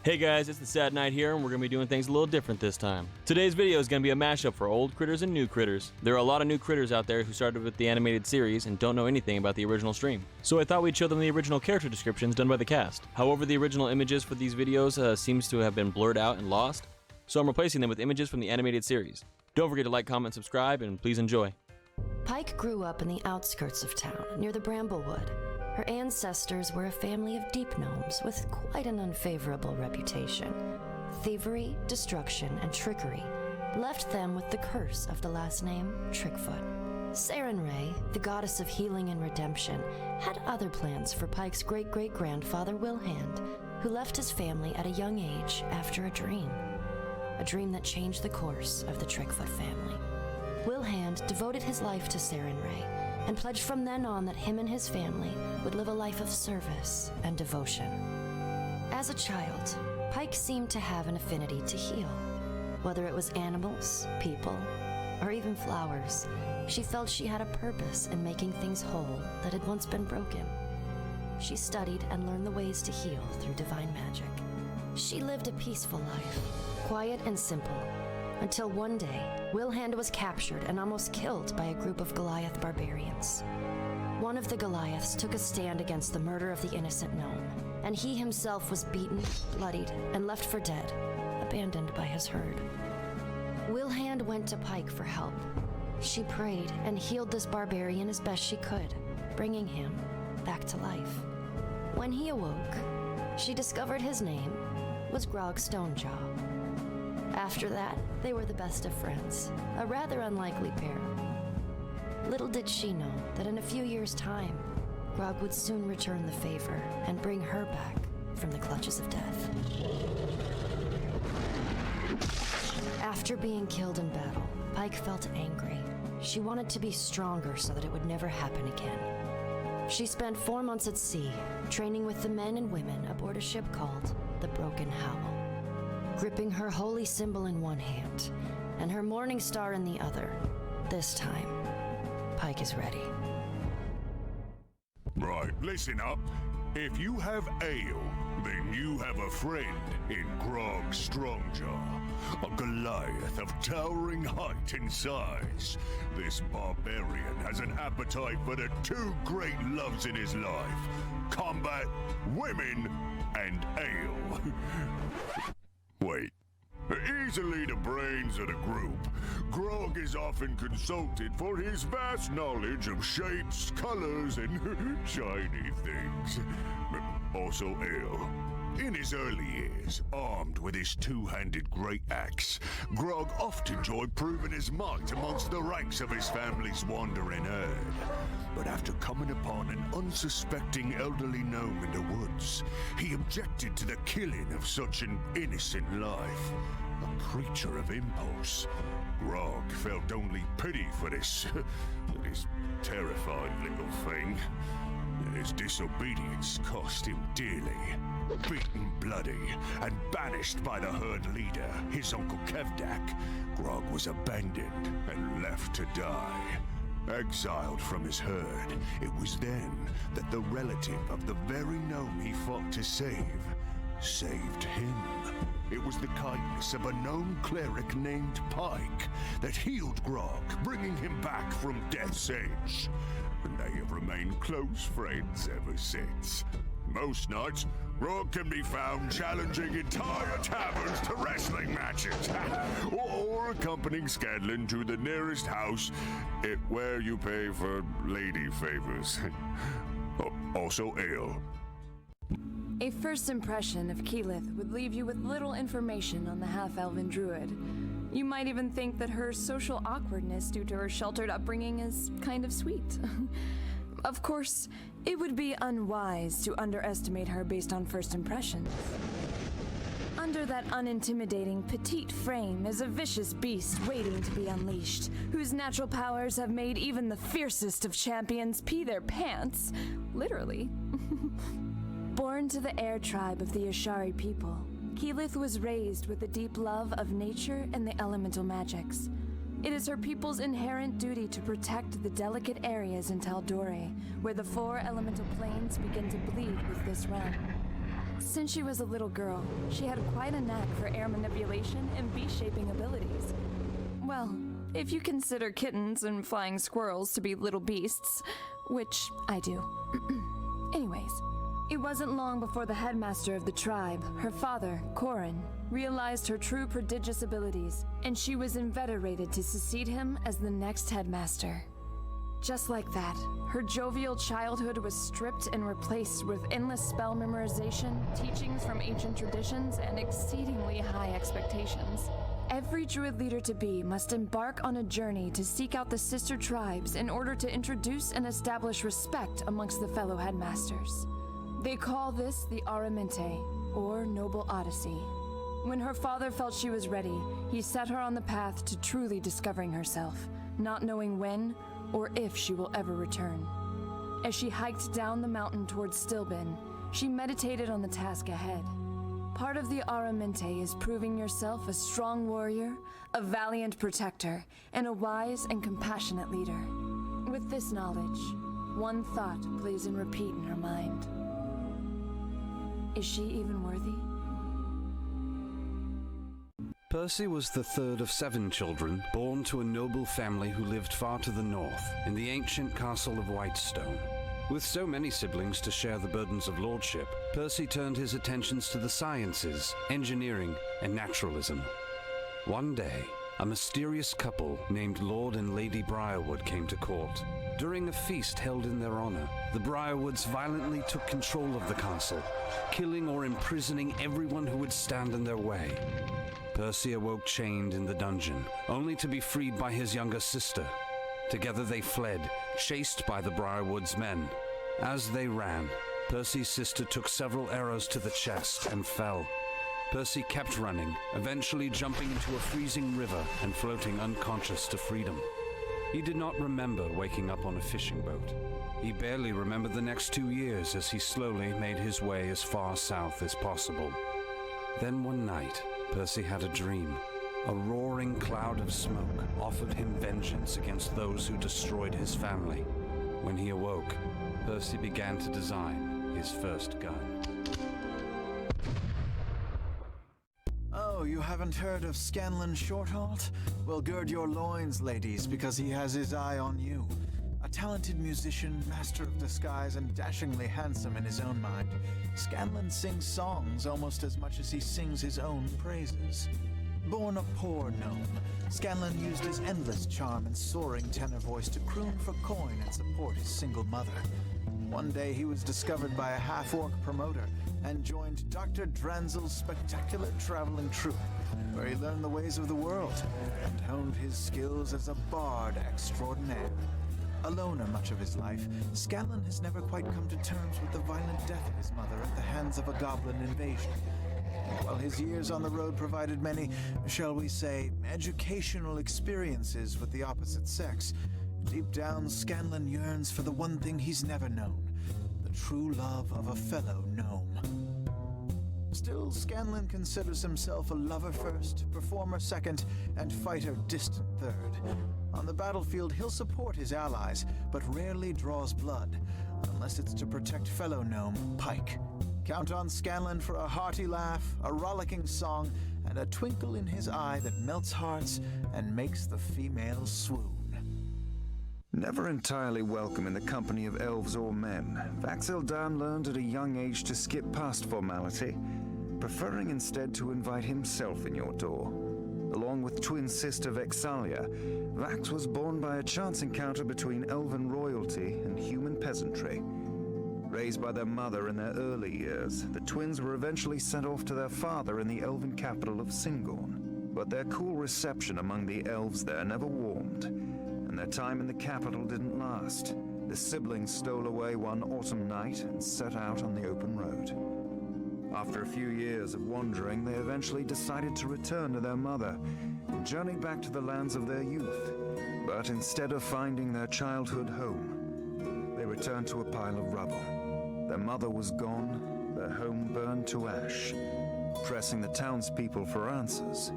Hey guys, it's the Sadknight here, and we're going to be doing things a little different this time. Today's video is going to be a mashup for old critters and new critters. There are a lot of new critters out there who started with the animated series and don't know anything about the original stream. So I thought we'd show them the original character descriptions done by the cast. However, the original images for these videos seems to have been blurred out and lost, so I'm replacing them with images from the animated series. Don't forget to like, comment, subscribe, and please enjoy. Pike grew up in the outskirts of town, near the Bramblewood. Her ancestors were a family of deep gnomes with quite an unfavorable reputation. Thievery, destruction, and trickery left them with the curse of the last name, Trickfoot. Sarenrae, the goddess of healing and redemption, had other plans for Pike's great-great-grandfather Wilhand, who left his family at a young age after a dream that changed the course of the Trickfoot family. Wilhand devoted his life to Sarenrae, and pledged from then on that him and his family would live a life of service and devotion. As a child, Pike seemed to have an affinity to heal. Whether it was animals, people, or even flowers, she felt she had a purpose in making things whole that had once been broken. She studied and learned the ways to heal through divine magic. She lived a peaceful life, quiet and simple, until one day, Wilhand was captured and almost killed by a group of Goliath barbarians. One of the Goliaths took a stand against the murder of the innocent gnome, and he himself was beaten, bloodied, and left for dead, abandoned by his herd. Wilhand went to Pike for help. She prayed and healed this barbarian as best she could, bringing him back to life. When he awoke, she discovered his name was Grog Strongjaw. After that, they were the best of friends, a rather unlikely pair. Little did she know that in a few years' time, Grog would soon return the favor and bring her back from the clutches of death. After being killed in battle, Pike felt angry. She wanted to be stronger so that it would never happen again. She spent 4 months at sea, training with the men and women aboard a ship called the Broken Howl. Gripping her holy symbol in one hand and her morning star in the other, this time, Pike is ready. Right, listen up. If you have ale, then you have a friend in Grog Strongjaw, a Goliath of towering height and size. This barbarian has an appetite for the two great loves in his life: combat, women, and ale. Wait. Easily the brains of the group, Grog is often consulted for his vast knowledge of shapes, colors, and shiny things. Also ale. In his early years, armed with his two-handed great axe, Grog often enjoyed proving his might amongst the ranks of his family's wandering herd. But after coming upon an unsuspecting elderly gnome in the woods, he objected to the killing of such an innocent life. A creature of impulse, Grog felt only pity for this terrified little thing. His disobedience cost him dearly. Beaten bloody and banished by the herd leader, his Uncle Kevdak, Grog was abandoned and left to die. Exiled from his herd, it was then that the relative of the very gnome he fought to save saved him. It was the kindness of a gnome cleric named Pike that healed Grog, bringing him back from death's edge. And they have remained close friends ever since. Most nights, Grog can be found challenging entire taverns to wrestling matches, or accompanying Scanlan to the nearest house where you pay for lady favors. Also ale. A first impression of Keyleth would leave you with little information on the half-elven druid. You might even think that her social awkwardness due to her sheltered upbringing is kind of sweet. Of course, it would be unwise to underestimate her based on first impressions. Under that unintimidating petite frame is a vicious beast waiting to be unleashed, whose natural powers have made even the fiercest of champions pee their pants, literally. Born to the air tribe of the Ashari people, Keyleth was raised with a deep love of nature and the elemental magics. It is her people's inherent duty to protect the delicate areas in Tal'Dorei, where the 4 elemental planes begin to bleed with this realm. Since she was a little girl, she had quite a knack for air manipulation and beast-shaping abilities. Well, if you consider kittens and flying squirrels to be little beasts, which I do. Anyways, it wasn't long before the headmaster of the tribe, her father, Corin, realized her true prodigious abilities, and she was inveterated to succeed him as the next headmaster. Just like that, her jovial childhood was stripped and replaced with endless spell memorization, teachings from ancient traditions, and exceedingly high expectations. Every druid leader-to-be must embark on a journey to seek out the sister tribes in order to introduce and establish respect amongst the fellow headmasters. They call this the Aramente, or Noble Odyssey. When her father felt she was ready, he set her on the path to truly discovering herself, not knowing when or if she will ever return. As she hiked down the mountain towards Stilben, she meditated on the task ahead. Part of the Aramente is proving yourself a strong warrior, a valiant protector, and a wise and compassionate leader. With this knowledge, one thought plays in repeat in her mind. Is she even worthy? Percy was the third of 7 children, born to a noble family who lived far to the north, in the ancient castle of Whitestone. With so many siblings to share the burdens of lordship, Percy turned his attentions to the sciences, engineering, and naturalism. One day, a mysterious couple named Lord and Lady Briarwood came to court. During a feast held in their honor, the Briarwoods violently took control of the castle, killing or imprisoning everyone who would stand in their way. Percy awoke chained in the dungeon, only to be freed by his younger sister. Together they fled, chased by the Briarwoods' men. As they ran, Percy's sister took several arrows to the chest and fell. Percy kept running, eventually jumping into a freezing river and floating unconscious to freedom. He did not remember waking up on a fishing boat. He barely remembered the next 2 years as he slowly made his way as far south as possible. Then one night, Percy had a dream. A roaring cloud of smoke offered him vengeance against those who destroyed his family. When he awoke, Percy began to design his first gun. Oh, you haven't heard of Scanlan Shorthalt? Well, gird your loins, ladies, because he has his eye on you. A talented musician, master of disguise, and dashingly handsome in his own mind, Scanlan sings songs almost as much as he sings his own praises. Born a poor gnome, Scanlan used his endless charm and soaring tenor voice to croon for coin and support his single mother. One day he was discovered by a half-orc promoter and joined Dr. Dranzel's spectacular traveling troupe, where he learned the ways of the world and honed his skills as a bard extraordinaire. A loner much of his life, Scanlan has never quite come to terms with the violent death of his mother at the hands of a goblin invasion. And while his years on the road provided many, shall we say, educational experiences with the opposite sex, deep down Scanlan yearns for the one thing he's never known, the true love of a fellow gnome. Still, Scanlan considers himself a lover first, performer second, and fighter distant third. On the battlefield, he'll support his allies, but rarely draws blood, unless it's to protect fellow gnome Pike. Count on Scanlan for a hearty laugh, a rollicking song, and a twinkle in his eye that melts hearts and makes the females swoon. Never entirely welcome in the company of elves or men, Vax'ildan learned at a young age to skip past formality, preferring instead to invite himself in your door. Along with twin sister Vex'ahlia, Vax was born by a chance encounter between elven royalty and human peasantry. Raised by their mother in their early years, the twins were eventually sent off to their father in the elven capital of Singorn. But their cool reception among the elves there never warmed, and their time in the capital didn't last. The siblings stole away one autumn night and set out on the open road. After a few years of wandering, they eventually decided to return to their mother and journeyed back to the lands of their youth. But instead of finding their childhood home, they returned to a pile of rubble. Their mother was gone, their home burned to ash. Pressing the townspeople for answers,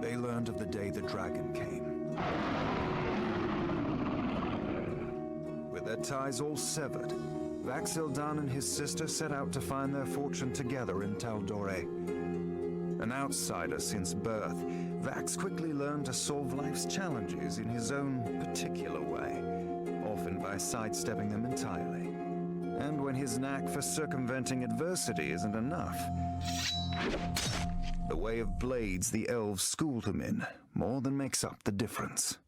they learned of the day the dragon came. With their ties all severed, Vax'ildan and his sister set out to find their fortune together in Taldore. An outsider since birth, Vax quickly learned to solve life's challenges in his own particular way, often by sidestepping them entirely. And when his knack for circumventing adversity isn't enough, the way of blades the elves schooled him in more than makes up the difference.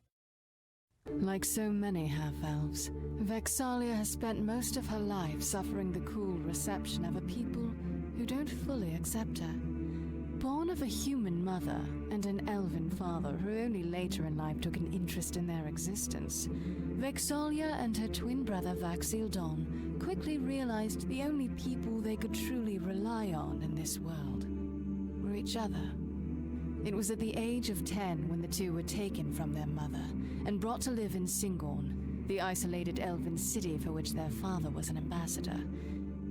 Like so many half-elves, Vex'ahlia has spent most of her life suffering the cool reception of a people who don't fully accept her. Born of a human mother and an elven father who only later in life took an interest in their existence, Vex'ahlia and her twin brother Vax'ildan quickly realized the only people they could truly rely on in this world were each other. It was at the age of 10 when the two were taken from their mother and brought to live in Singorn, the isolated elven city for which their father was an ambassador.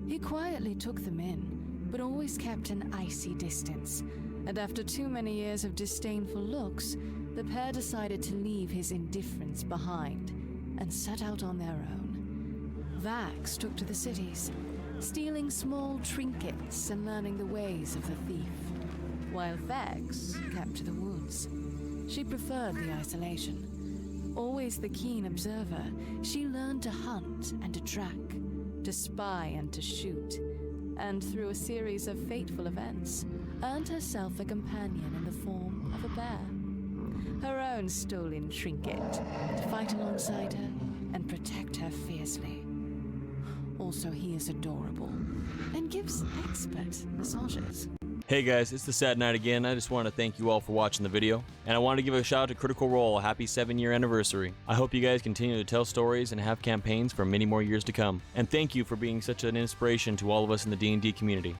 He quietly took them in, but always kept an icy distance, and after too many years of disdainful looks, the pair decided to leave his indifference behind and set out on their own. Vax took to the cities, stealing small trinkets and learning the ways of the thief, while Vex kept to the woods. She preferred the isolation. Always the keen observer, she learned to hunt and to track, to spy and to shoot, and through a series of fateful events, earned herself a companion in the form of a bear. Her own stolen trinket, to fight alongside her and protect her fiercely. Also, he is adorable, and gives expert massages. Hey guys, it's the Sadknight again. I just want to thank you all for watching the video, and I want to give a shout out to Critical Role. Happy 7-year anniversary. I hope you guys continue to tell stories and have campaigns for many more years to come. And thank you for being such an inspiration to all of us in the D&D community.